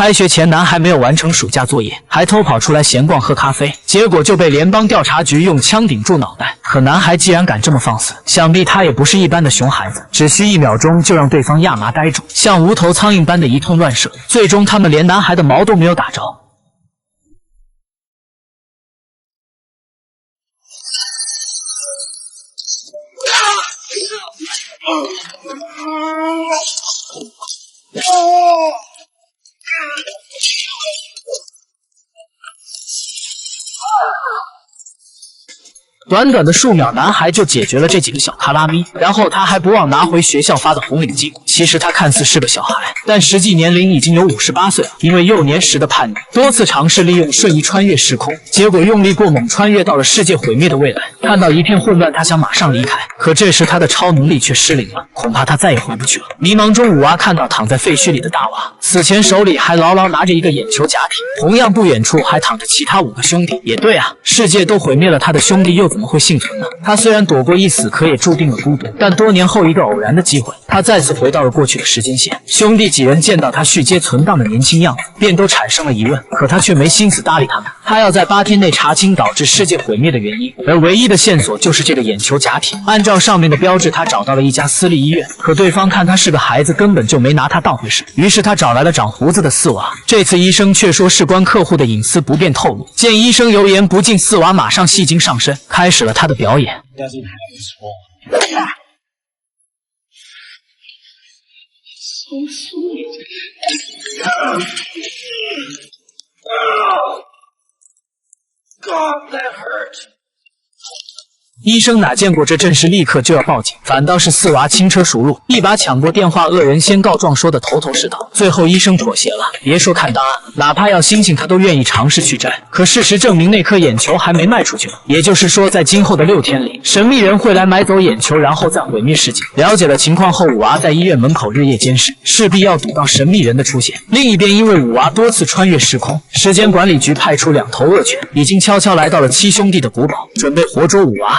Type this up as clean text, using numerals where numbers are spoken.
开学前，男孩没有完成暑假作业，还偷跑出来闲逛喝咖啡，结果就被联邦调查局用枪顶住脑袋。可男孩既然敢这么放肆，想必他也不是一般的熊孩子，只需1秒钟就让对方亚麻呆住，像无头苍蝇般的一通乱射，最终他们连男孩的毛都没有打着。短短的数秒，男孩就解决了这几个小卡拉咪，然后他还不忘拿回学校发的红领巾。其实他看似是个小孩，但实际年龄已经有58岁了。因为幼年时的叛逆，多次尝试利用瞬移穿越时空，结果用力过猛，穿越到了世界毁灭的未来。看到一片混乱，他想马上离开，可这时他的超能力却失灵了，恐怕他再也回不去了。迷茫中，五娃看到躺在废墟里的大娃，死前手里还牢牢拿着一个眼球假体，同样不远处还躺着其他5个兄弟。也对啊，世界都毁灭了，他的兄弟又怎么会幸存呢？他虽然躲过一死，可也注定了孤独。但多年后，一个偶然的机会，他再次回到了过去的时间线。兄弟几人见到他续接存档的年轻样子，便都产生了疑问，可他却没心思搭理他们。他要在8天内查清导致世界毁灭的原因，而唯一的线索就是这个眼球假体。按照上面的标志，他找到了一家私立医院，可对方看他是个孩子，根本就没拿他当回事。于是他找来了长胡子的4娃，这次医生却说事关客户的隐私，不便透露。见医生油盐不进，4娃马上戏精上身，开始了他的表演。So sweet. God, that hurt. 医生哪见过这阵势，立刻就要报警，反倒是4娃轻车熟路，一把抢过电话，恶人先告状说的头头是道。最后医生妥协了，别说看档案，哪怕要星星他都愿意尝试去摘。可事实证明，那颗眼球还没卖出去呢，也就是说，在今后的6天里，神秘人会来买走眼球，然后再毁灭世界。了解了情况后，5娃在医院门口日夜监视，势必要堵到神秘人的出现。另一边，因为5娃多次穿越时空，时间管理局派出2头恶犬，已经悄悄来到了7兄弟的古堡，准备活捉5娃。